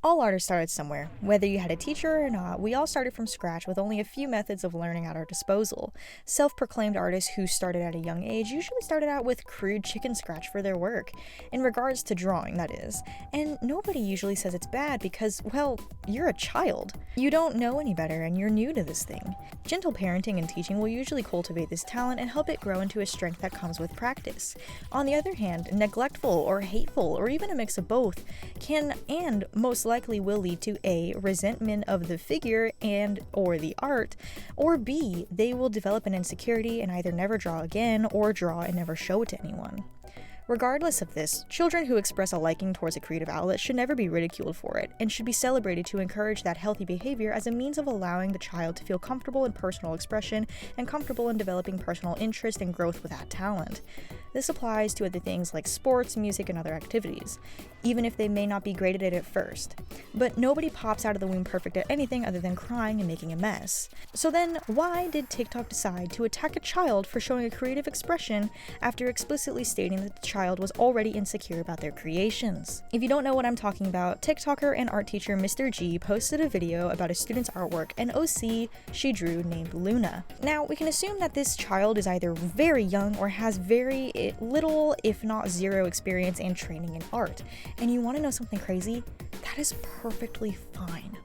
All artists started somewhere. Whether you had a teacher or not, we all started from scratch with only a few methods of learning at our disposal. Self-proclaimed artists who started at a young age usually started out with crude chicken scratch for their work, in regards to drawing, that is. And nobody usually says it's bad because, well, you're a child. You don't know any better and you're new to this thing. Gentle parenting and teaching will usually cultivate this talent and help it grow into a strength that comes with practice. On the other hand, neglectful or hateful, or even a mix of both, can and most likely will lead to A, resentment of the figure and or the art, or B, they will develop an insecurity and either never draw again or draw and never show it to anyone. Regardless of this, children who express a liking towards a creative outlet should never be ridiculed for it, and should be celebrated to encourage that healthy behavior as a means of allowing the child to feel comfortable in personal expression and comfortable in developing personal interest and growth with that talent. This applies to other things like sports, music, and other activities, even if they may not be great at it at first. But nobody pops out of the womb perfect at anything other than crying and making a mess. So then, why did TikTok decide to attack a child for showing a creative expression after explicitly stating that the child was already insecure about their creations? If you don't know what I'm talking about, TikToker and art teacher Mr. G posted a video about a student's artwork, an OC she drew named Luna. Now, we can assume that this child is either very young or has very little, if not zero, experience and training in art. And you want to know something crazy? That is perfectly fine.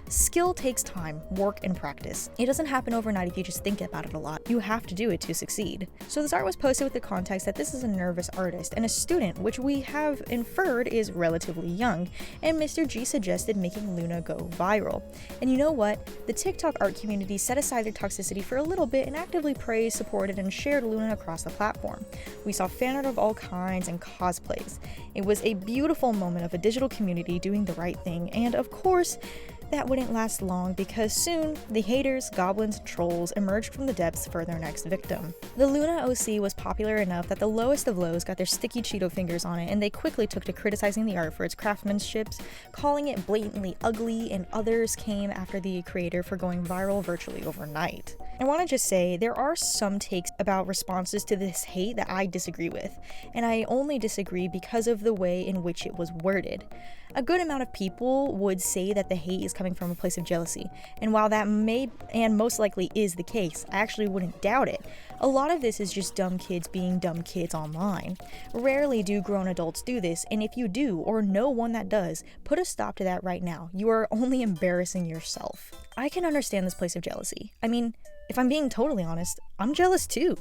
Skill takes time, work, and practice. It doesn't happen overnight if you just think about it a lot. You have to do it to succeed. So this art was posted with the context that this is a nervous artist and a student, which we have inferred is relatively young, and Mr. G suggested making Luna go viral. And you know what? The TikTok art community set aside their toxicity for a little bit and actively praised, supported, and shared Luna across the platform. We saw fan art of all kinds and cosplays. It was a beautiful moment of a digital community doing the right thing, and of course, that wouldn't last long because soon the haters, goblins, and trolls emerged from the depths for their next victim. The Luna OC was popular enough that the lowest of lows got their sticky Cheeto fingers on it, and they quickly took to criticizing the art for its craftsmanship, calling it blatantly ugly, and others came after the creator for going viral virtually overnight. I want to just say, there are some takes about responses to this hate that I disagree with, and I only disagree because of the way in which it was worded. A good amount of people would say that the hate is coming from a place of jealousy, and while that may and most likely is the case, I actually wouldn't doubt it. A lot of this is just dumb kids being dumb kids online. Rarely do grown adults do this, and if you do, or know one that does, put a stop to that right now. You are only embarrassing yourself. I can understand this place of jealousy. I mean, if I'm being totally honest, I'm jealous too.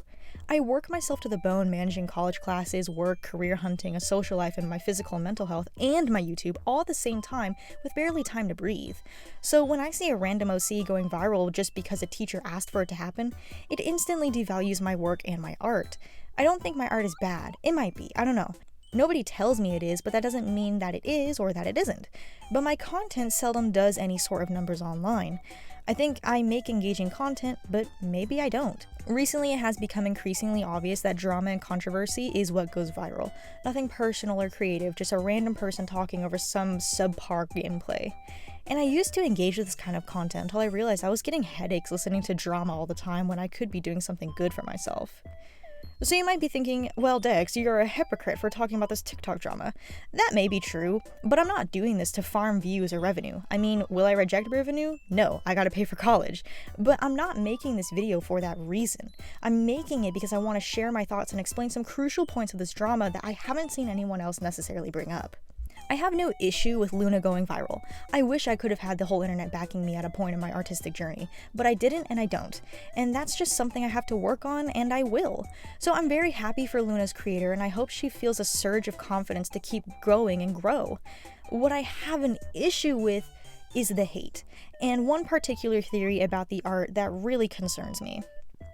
I work myself to the bone managing college classes, work, career hunting, a social life, and my physical and mental health, and my YouTube all at the same time with barely time to breathe. So when I see a random OC going viral just because a teacher asked for it to happen, it instantly devalues my work and my art. I don't think my art is bad. It might be, I don't know. Nobody tells me it is, but that doesn't mean that it is or that it isn't. But my content seldom does any sort of numbers online. I think I make engaging content, but maybe I don't. Recently, it has become increasingly obvious that drama and controversy is what goes viral. Nothing personal or creative, just a random person talking over some subpar gameplay. And I used to engage with this kind of content until I realized I was getting headaches listening to drama all the time when I could be doing something good for myself. So you might be thinking, well, Dex, you're a hypocrite for talking about this TikTok drama. That may be true, but I'm not doing this to farm views or revenue. I mean, will I reject revenue? No, I gotta pay for college. But I'm not making this video for that reason. I'm making it because I want to share my thoughts and explain some crucial points of this drama that I haven't seen anyone else necessarily bring up. I have no issue with Luna going viral. I wish I could have had the whole internet backing me at a point in my artistic journey, but I didn't and I don't. And that's just something I have to work on, and I will. So I'm very happy for Luna's creator, and I hope she feels a surge of confidence to keep growing and grow. What I have an issue with is the hate, and one particular theory about the art that really concerns me.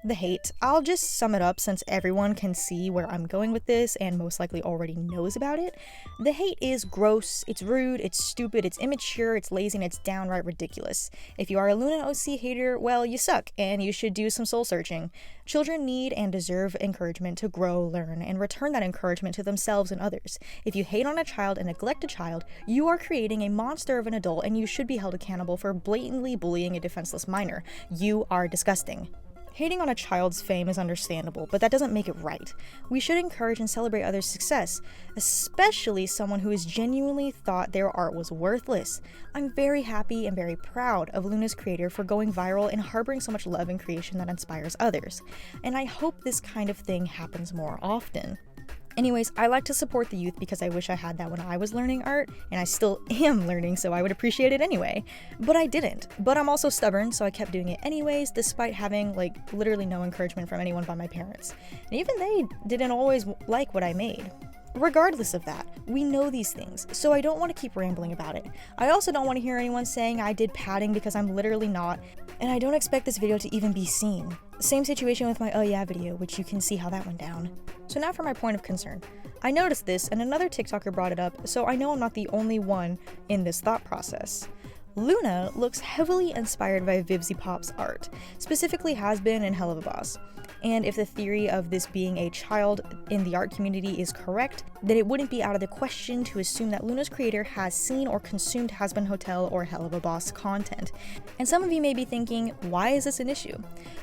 The hate. I'll just sum it up since everyone can see where I'm going with this and most likely already knows about it. The hate is gross, it's rude, it's stupid, it's immature, it's lazy, and it's downright ridiculous. If you are a Luna OC hater, well, you suck, and you should do some soul searching. Children need and deserve encouragement to grow, learn, and return that encouragement to themselves and others. If you hate on a child and neglect a child, you are creating a monster of an adult, and you should be held accountable for blatantly bullying a defenseless minor. You are disgusting. Hating on a child's fame is understandable, but that doesn't make it right. We should encourage and celebrate others' success, especially someone who has genuinely thought their art was worthless. I'm very happy and very proud of Luna's creator for going viral and harboring so much love and creation that inspires others, and I hope this kind of thing happens more often. Anyways, I like to support the youth because I wish I had that when I was learning art, and I still am learning, so I would appreciate it anyway. But I didn't. But I'm also stubborn, so I kept doing it anyways, despite having, literally no encouragement from anyone but my parents. And even they didn't always like what I made. Regardless of that, we know these things, so I don't want to keep rambling about it. I also don't want to hear anyone saying I did padding because I'm literally not, and I don't expect this video to even be seen. Same situation with my oh yeah video, which you can see how that went down. So now for my point of concern. I noticed this and another TikToker brought it up, so I know I'm not the only one in this thought process. Luna looks heavily inspired by Vivzy Pop's art, specifically Hazbin and Helluva Boss. And if the theory of this being a child in the art community is correct, then it wouldn't be out of the question to assume that Luna's creator has seen or consumed Hazbin Hotel or Helluva Boss content. And some of you may be thinking, why is this an issue?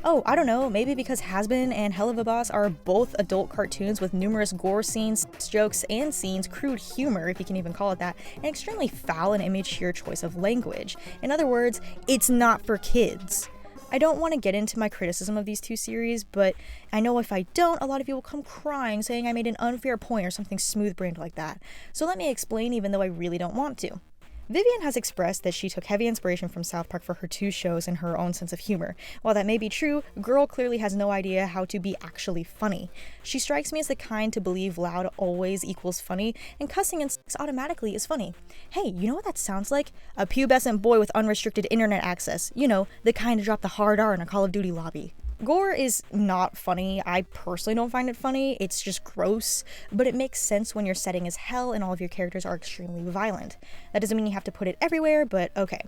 Oh, I don't know, maybe because Hazbin and Helluva Boss are both adult cartoons with numerous gore scenes, jokes, and scenes, crude humor, if you can even call it that, and extremely foul and immature choice of language. In other words, it's not for kids. I don't want to get into my criticism of these two series, but I know if I don't, a lot of you will come crying saying I made an unfair point or something smooth-brained like that. So let me explain even though I really don't want to. Vivian has expressed that she took heavy inspiration from South Park for her two shows and her own sense of humor. While that may be true, Girl clearly has no idea how to be actually funny. She strikes me as the kind to believe loud always equals funny, and cussing and sex automatically is funny. Hey, you know what that sounds like? A pubescent boy with unrestricted internet access. You know, the kind to drop the hard R in a Call of Duty lobby. Gore is not funny. I personally don't find it funny. It's just gross, but it makes sense when your setting is hell and all of your characters are extremely violent. That doesn't mean you have to put it everywhere, but okay.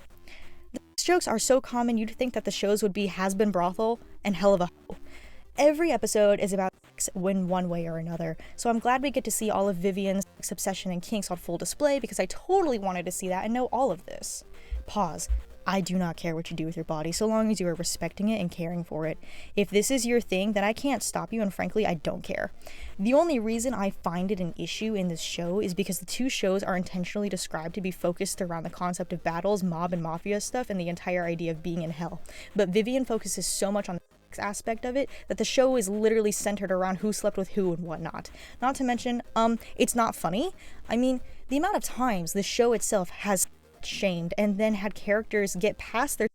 The jokes are so common you'd think that the shows would be Hazbin Brothel and Helluva Ho. Every episode is about sex in one way or another, so I'm glad we get to see all of Vivian's sex obsession and kinks on full display because I totally wanted to see that and know all of this. Pause. I do not care what you do with your body, so long as you are respecting it and caring for it. If this is your thing, then I can't stop you, and frankly, I don't care. The only reason I find it an issue in this show is because the two shows are intentionally described to be focused around the concept of battles, mob, and mafia stuff, and the entire idea of being in hell. But Vivian focuses so much on the sex aspect of it that the show is literally centered around who slept with who and whatnot. Not to mention, it's not funny. I mean, the amount of times the show itself has shamed and then had characters get past their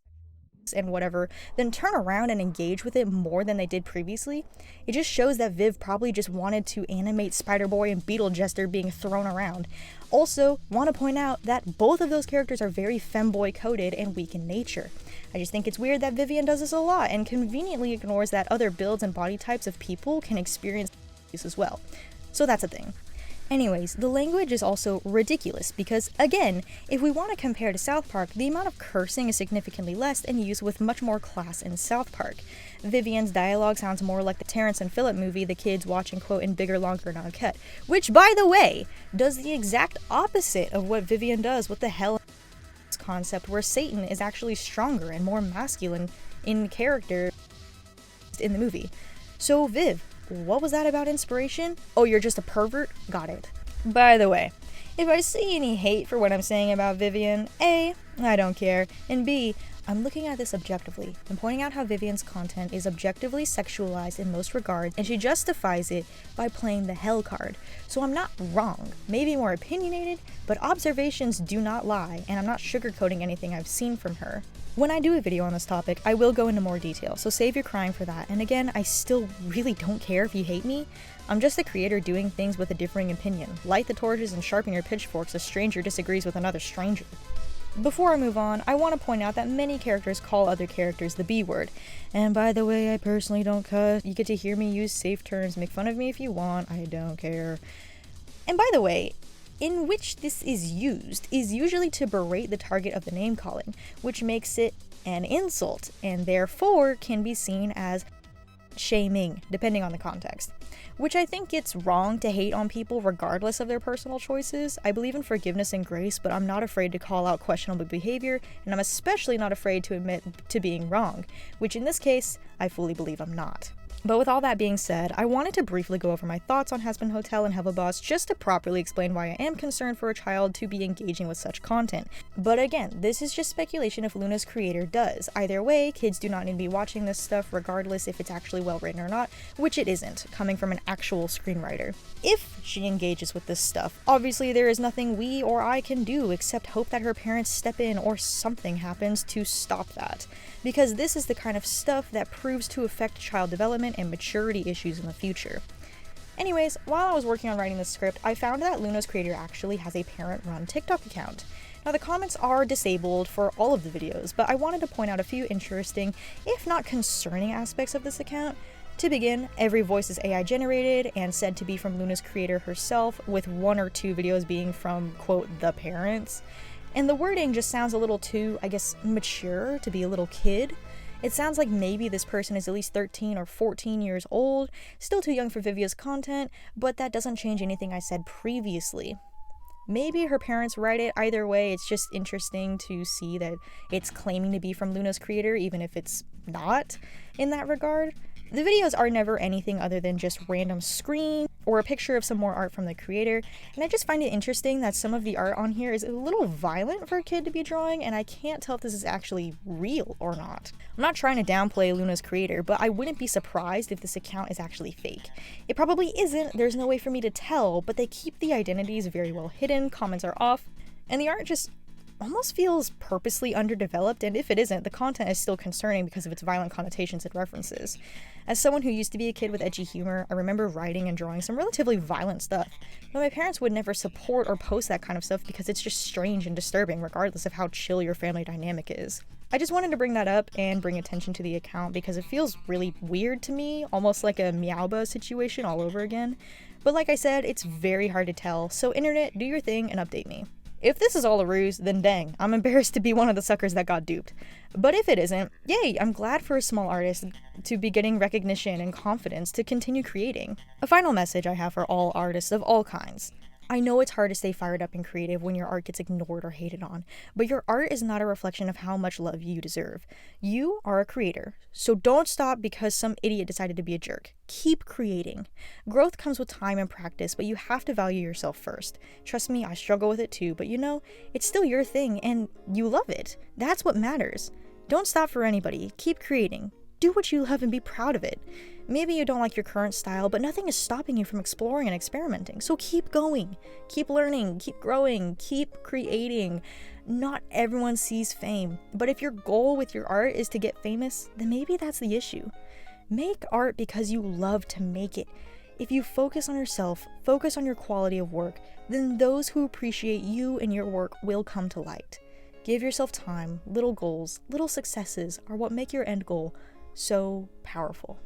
and whatever, then turn around and engage with it more than they did previously. It just shows that Viv probably just wanted to animate Spider-Boy and Beetle Jester being thrown around. Also, want to point out that both of those characters are very femboy coded and weak in nature. I just think it's weird that Vivian does this a lot and conveniently ignores that other builds and body types of people can experience this as well. So that's a thing. Anyways, the language is also ridiculous because, again, if we want to compare to South Park, the amount of cursing is significantly less and used with much more class in South Park. Vivian's dialogue sounds more like the Terrence and Phillip movie the kids watch and quote in bigger, longer, and uncut, which, by the way, does the exact opposite of what Vivian does with the hell concept, where Satan is actually stronger and more masculine in character in the movie. So, Viv, what was that about inspiration? Oh, you're just a pervert? Got it. By the way, if I see any hate for what I'm saying about Vivian, A, I don't care, and B, I'm looking at this objectively and pointing out how Vivian's content is objectively sexualized in most regards, and she justifies it by playing the hell card. So I'm not wrong, maybe more opinionated, but observations do not lie, and I'm not sugarcoating anything I've seen from her. When I do a video on this topic, I will go into more detail, so save your crying for that. And again, I still really don't care if you hate me. I'm just the creator doing things with a differing opinion. Light the torches and sharpen your pitchforks. A stranger disagrees with another stranger. Before I move on, I want to point out that many characters call other characters the B word. And by the way, I personally don't cuss. You get to hear me use safe terms. Make fun of me if you want. I don't care. And by the way, in which this is used is usually to berate the target of the name calling, which makes it an insult, and therefore can be seen as shaming, depending on the context. Which I think it's wrong to hate on people regardless of their personal choices. I believe in forgiveness and grace, but I'm not afraid to call out questionable behavior, and I'm especially not afraid to admit to being wrong, which in this case, I fully believe I'm not. But with all that being said, I wanted to briefly go over my thoughts on Hazbin Hotel and Helluva Boss just to properly explain why I am concerned for a child to be engaging with such content. But again, this is just speculation if Luna's creator does. Either way, kids do not need to be watching this stuff regardless if it's actually well written or not, which it isn't, coming from an actual screenwriter. If she engages with this stuff, obviously there is nothing we or I can do except hope that her parents step in or something happens to stop that. Because this is the kind of stuff that proves to affect child development and maturity issues in the future. Anyways, while I was working on writing this script, I found that Luna's creator actually has a parent-run TikTok account. Now the comments are disabled for all of the videos, but I wanted to point out a few interesting, if not concerning aspects of this account. To begin, every voice is AI generated and said to be from Luna's creator herself, with 1 or 2 videos being from, quote, the parents. And the wording just sounds a little too, I guess, mature to be a little kid. It sounds like maybe this person is at least 13 or 14 years old, still too young for Vivia's content, but that doesn't change anything I said previously. Maybe her parents write it. Either way, it's just interesting to see that it's claiming to be from Luna's creator, even if it's not in that regard. The videos are never anything other than just random screen or a picture of some more art from the creator, and I just find it interesting that some of the art on here is a little violent for a kid to be drawing, and I can't tell if this is actually real or not. I'm not trying to downplay Luna's creator, but I wouldn't be surprised if this account is actually fake. It probably isn't, there's no way for me to tell, but they keep the identities very well hidden, comments are off, and the art just almost feels purposely underdeveloped, and if it isn't, the content is still concerning because of its violent connotations and references. As someone who used to be a kid with edgy humor, I remember writing and drawing some relatively violent stuff, but my parents would never support or post that kind of stuff because it's just strange and disturbing regardless of how chill your family dynamic is. I just wanted to bring that up and bring attention to the account because it feels really weird to me, almost like a Meowba situation all over again. But like I said, it's very hard to tell, so internet, do your thing and update me. If this is all a ruse, then dang, I'm embarrassed to be one of the suckers that got duped. But if it isn't, yay, I'm glad for a small artist to be getting recognition and confidence to continue creating. A final message I have for all artists of all kinds. I know it's hard to stay fired up and creative when your art gets ignored or hated on, but your art is not a reflection of how much love you deserve. You are a creator, so don't stop because some idiot decided to be a jerk. Keep creating. Growth comes with time and practice, but you have to value yourself first. Trust me, I struggle with it too, but you know, it's still your thing and you love it. That's what matters. Don't stop for anybody. Keep creating. Do what you love and be proud of it. Maybe you don't like your current style, but nothing is stopping you from exploring and experimenting. So keep going, keep learning, keep growing, keep creating. Not everyone sees fame, but if your goal with your art is to get famous, then maybe that's the issue. Make art because you love to make it. If you focus on yourself, focus on your quality of work, then those who appreciate you and your work will come to light. Give yourself time. Little goals, little successes are what make your end goal so powerful.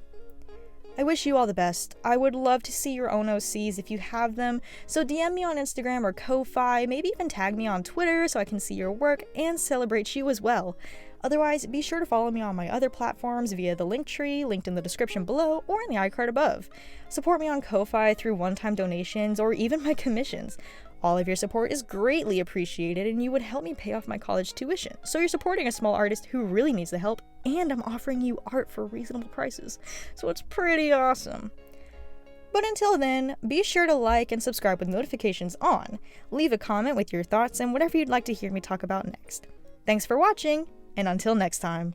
I wish you all the best. I would love to see your own OCs if you have them, so DM me on Instagram or Ko-Fi, maybe even tag me on Twitter so I can see your work and celebrate you as well. Otherwise, be sure to follow me on my other platforms via the link tree linked in the description below or in the iCard above. Support me on Ko-Fi through one-time donations or even my commissions. All of your support is greatly appreciated and you would help me pay off my college tuition. So you're supporting a small artist who really needs the help, and I'm offering you art for reasonable prices. So it's pretty awesome. But until then, be sure to like and subscribe with notifications on. Leave a comment with your thoughts and whatever you'd like to hear me talk about next. Thanks for watching, and until next time.